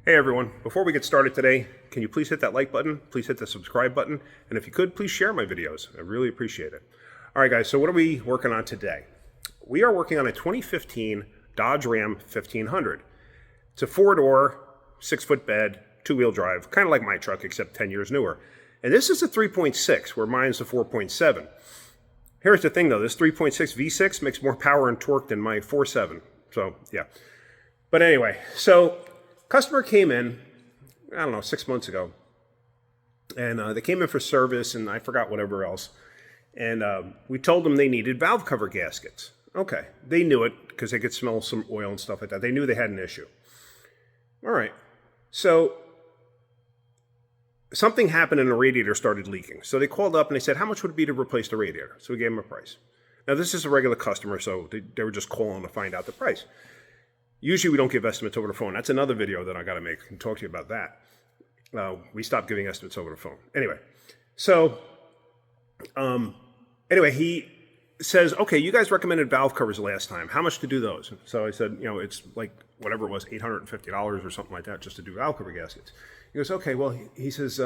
Hey everyone, before we get started today, can you please hit that like button, please hit the subscribe button, and if you could, please share my videos. I really appreciate it. All right guys, so what are we working on today? We are working on a 2015 Dodge Ram 1500. It's a 4-door, 6-foot bed, 2-wheel drive, kind of like my truck except 10 years newer. And this is a 3.6, where mine's a 4.7. Here's the thing though, this 3.6 V6 makes more power and torque than my 4.7. So yeah. But anyway, so customer came in, I don't know, 6 months ago, and they came in for service, and I forgot whatever else, and we told them they needed valve cover gaskets. Okay, they knew it because they could smell some oil and stuff like that. They knew they had an issue. All right, so something happened and the radiator started leaking. So they called up and they said, how much would it be to replace the radiator? So we gave them a price. Now this is a regular customer, so they were just calling to find out the price. Usually we don't give estimates over the phone. That's another video that I got to make and talk to you about that. We stopped giving estimates over the phone. Anyway, so anyway, he says, okay, you guys recommended valve covers last time. How much to do those? So I said, you know, it's like whatever it was, $850 or something like that just to do valve cover gaskets. He goes, okay, well, he says,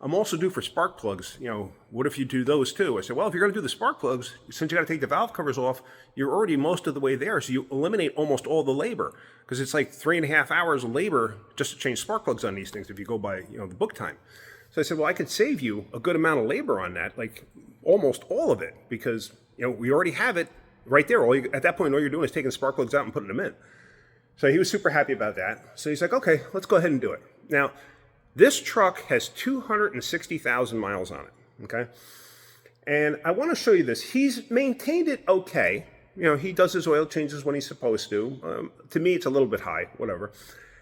I'm also due for spark plugs. You know, what if you do those too? I said, well, if you're going to do the spark plugs, since you got to take the valve covers off, you're already most of the way there. So you eliminate almost all the labor because it's like 3.5 hours of labor just to change spark plugs on these things if you go by, you know, the book time. So I said, well, I could save you a good amount of labor on that, like almost all of it, because, you know, we already have it right there. At that point, all you're doing is taking spark plugs out and putting them in. So he was super happy about that. So he's like, okay, let's go ahead and do it. Now, this truck has 260,000 miles on it, okay? And I want to show you this. He's maintained it okay. You know, he does his oil changes when he's supposed to. To me, it's a little bit high, whatever.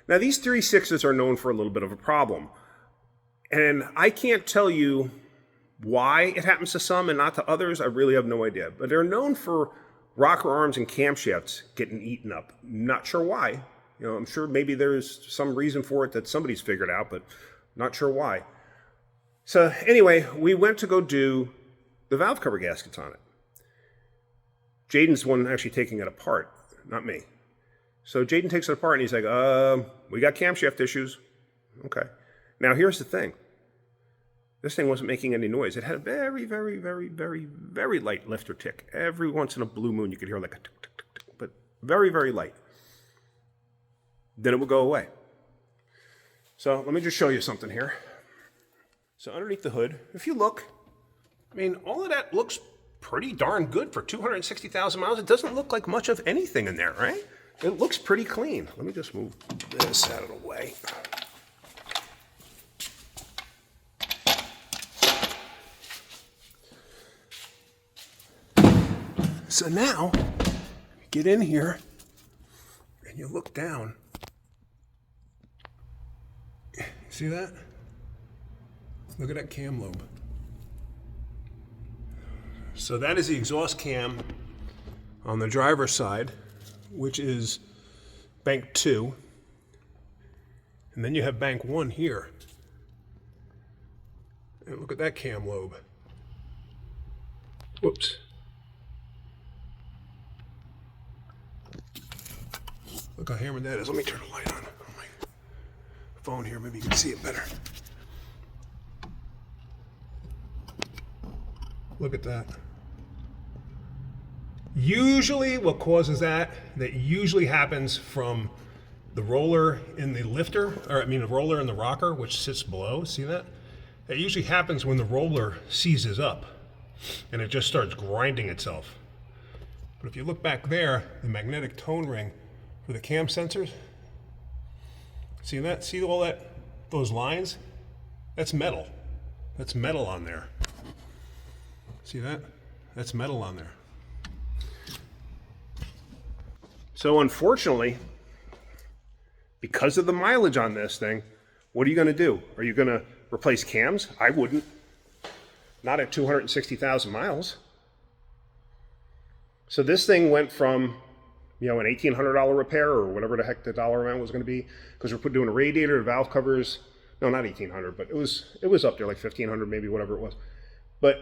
Now, these 3.6s are known for a little bit of a problem. And I can't tell you why it happens to some and not to others. I really have no idea. But they're known for rocker arms and camshafts getting eaten up. Not sure why. You know, I'm sure maybe there's some reason for it that somebody's figured out, but not sure why. So anyway, we went to go do the valve cover gaskets on it. Jaden's the one actually taking it apart, not me. So Jaden takes it apart and he's like, we got camshaft issues. Okay. Now here's the thing. This thing wasn't making any noise. It had a very, very, very, very, very light lifter tick. Every once in a blue moon you could hear like a tick, tick, tick, tick, but very, very light. Then it will go away. So let me just show you something here. So underneath the hood, if you look, I mean, all of that looks pretty darn good for 260,000 miles. It doesn't look like much of anything in there, right? It looks pretty clean. Let me just move this out of the way. So now, get in here and you look down. See that? Look at that cam lobe. So that is the exhaust cam on the driver's side, which is bank 2. And then you have bank 1 here. And look at that cam lobe. Whoops. Look how hammered that is. Let me turn the light on my phone here. Maybe you can see it better. Look at that. Usually what causes that usually happens from the roller in the lifter, or I mean the roller in the rocker, which sits below. See that? It usually happens when the roller seizes up and it just starts grinding itself. But if you look back there, the magnetic tone ring for the cam sensors, see that? See all that, those lines? That's metal. That's metal on there. See that? That's metal on there. So unfortunately, because of the mileage on this thing, what are you going to do? Are you going to replace cams? I wouldn't. Not at 260,000 miles. So this thing went from, you know, an $1,800 repair or whatever the heck the dollar amount was going to be, because we're doing a radiator, valve covers. No, not 1,800, but it was up there, like 1,500 maybe, whatever it was. But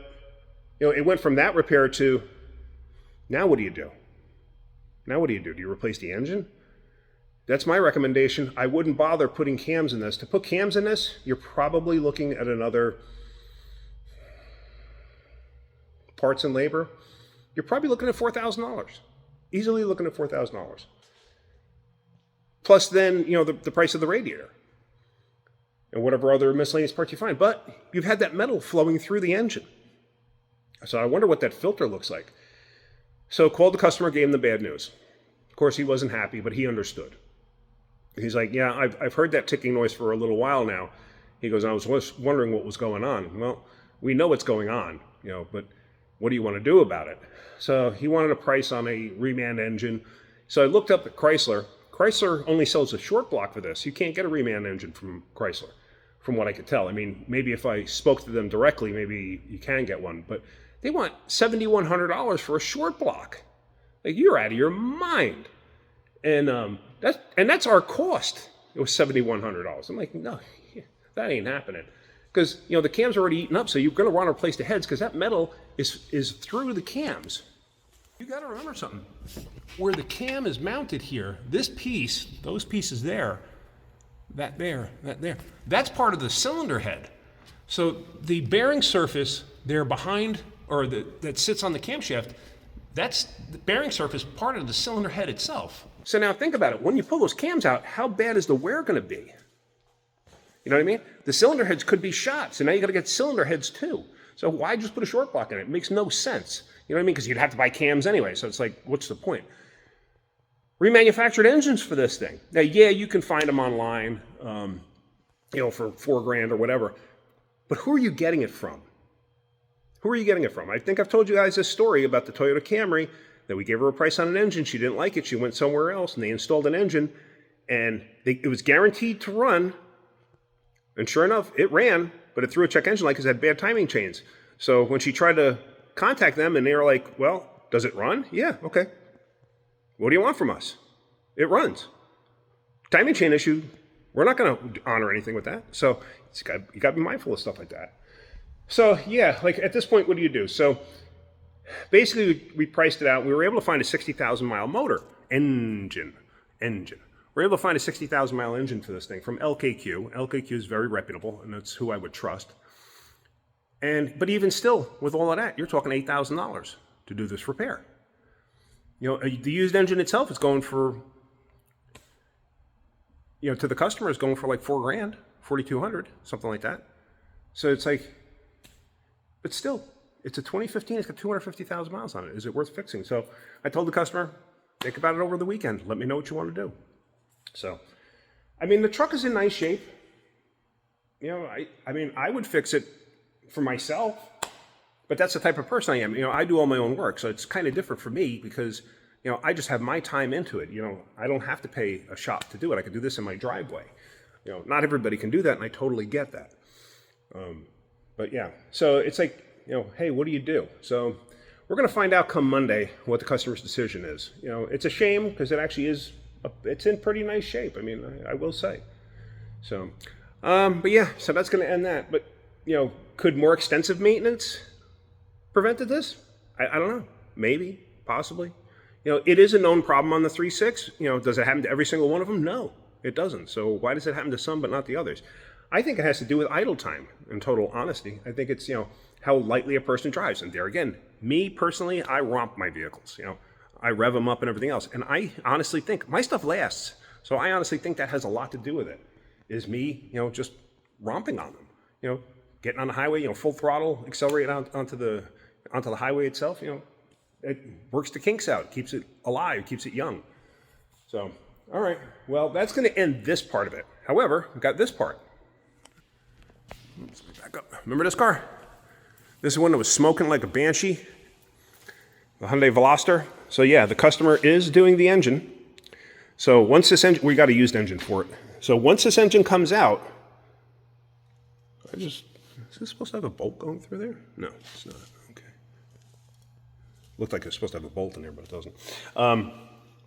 you know, it went from that repair to now what do you do? Now what do you do? Do you replace the engine? That's my recommendation. I wouldn't bother putting cams in this. To put cams in this, you're probably looking at another parts and labor. You're probably looking at $4,000. Easily looking at $4,000. Plus then, you know, the price of the radiator and whatever other miscellaneous parts you find. But you've had that metal flowing through the engine. So I wonder what that filter looks like. So called the customer, gave him the bad news. Of course, he wasn't happy, but he understood. He's like, yeah, I've heard that ticking noise for a little while now. He goes, I was wondering what was going on. Well, we know what's going on, you know, but what do you want to do about it? So he wanted a price on a reman engine. So I looked up at Chrysler. Chrysler only sells a short block for this. You can't get a reman engine from Chrysler, from what I could tell. I mean, maybe if I spoke to them directly, maybe you can get one. But they want $7,100 for a short block. Like, you're out of your mind. And that's our cost. It was $7,100. I'm like, no, that ain't happening. Because, you know, the cam's already eaten up, so you're going to want to replace the heads because that metal is through the cams. You got to remember something. Where the cam is mounted here, this piece, those pieces there, that there, that's part of the cylinder head. So the bearing surface there behind, or that sits on the camshaft, that's the bearing surface part of the cylinder head itself. So now think about it. When you pull those cams out, how bad is the wear going to be? You know what I mean? The cylinder heads could be shot, so now you got to get cylinder heads too. So why just put a short block in it? It makes no sense. You know what I mean? Because you'd have to buy cams anyway, so it's like, what's the point? Remanufactured engines for this thing. Now, yeah, you can find them online, you know, for $4,000 or whatever. But who are you getting it from? Who are you getting it from? I think I've told you guys this story about the Toyota Camry, that we gave her a price on an engine. She didn't like it. She went somewhere else, and they installed an engine, and it was guaranteed to run. And sure enough, it ran, but it threw a check engine light because it had bad timing chains. So when she tried to contact them, and they were like, well, does it run? Yeah, okay. What do you want from us? It runs. Timing chain issue, we're not going to honor anything with that. So you got to be mindful of stuff like that. So yeah, like at this point, what do you do? So basically, we priced it out. We were able to find a 60,000 mile motor engine. We're able to find a 60,000 mile engine for this thing from LKQ. LKQ is very reputable, and that's who I would trust. But even still, with all of that, you're talking $8,000 to do this repair. You know, the used engine itself is going for, you know, to the customer is going for like $4,000, $4,200, something like that. So it's like, but still, it's a 2015. It's got 250,000 miles on it. Is it worth fixing? So I told the customer, think about it over the weekend. Let me know what you want to do. So, I mean, the truck is in nice shape. You know, I mean, I would fix it for myself, but that's the type of person I am. You know, I do all my own work, so it's kind of different for me because, you know, I just have my time into it. You know, I don't have to pay a shop to do it. I could do this in my driveway. You know, not everybody can do that, and I totally get that. But yeah, so it's like, you know, hey, what do you do? So we're going to find out come Monday what the customer's decision is. You know, it's a shame because it actually is, it's in pretty nice shape. I mean, I will say. So, but yeah, so that's going to end that. But, you know, could more extensive maintenance prevented this? I don't know. Maybe, possibly. You know, it is a known problem on the 3.6. You know, does it happen to every single one of them? No, it doesn't. So why does it happen to some but not the others? I think it has to do with idle time, in total honesty. I think it's, you know, how lightly a person drives. And there again, me personally, I romp my vehicles. You know, I rev them up and everything else. And I honestly think my stuff lasts. So I honestly think that has a lot to do with it. Is me, you know, just romping on them. You know, getting on the highway, you know, full throttle, accelerate onto the highway itself. You know, it works the kinks out, keeps it alive, keeps it young. So, all right. Well, that's going to end this part of it. However, we've got this part. Let's back up. Remember this car? This is one that was smoking like a banshee. The Hyundai Veloster. So yeah, the customer is doing the engine. So once this engine, we got a used engine for it. So once this engine comes out, is this supposed to have a bolt going through there? No, it's not. Okay. Looked like it's supposed to have a bolt in there, but it doesn't.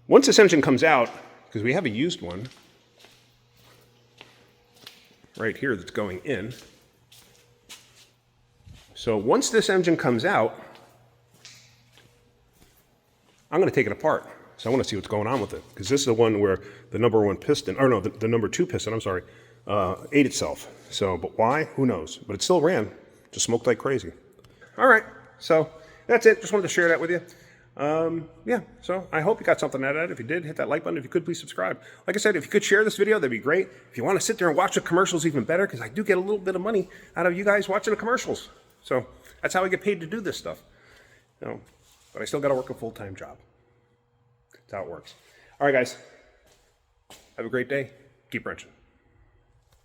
Once this engine comes out, because we have a used one right here that's going in. So once this engine comes out, I'm going to take it apart. So I want to see what's going on with it, because this is the one where the number 1 piston, or no, the number 2 piston, I'm sorry, ate itself. So, but why? Who knows? But it still ran. Just smoked like crazy. All right, so that's it. Just wanted to share that with you. Yeah, so I hope you got something out of it. If you did, hit that like button. If you could, please subscribe. Like I said, if you could share this video, that'd be great. If you want to sit there and watch the commercials, even better, because I do get a little bit of money out of you guys watching the commercials. So that's how I get paid to do this stuff. But I still got to work a full-time job. That's how it works. All right, guys. Have a great day. Keep wrenching.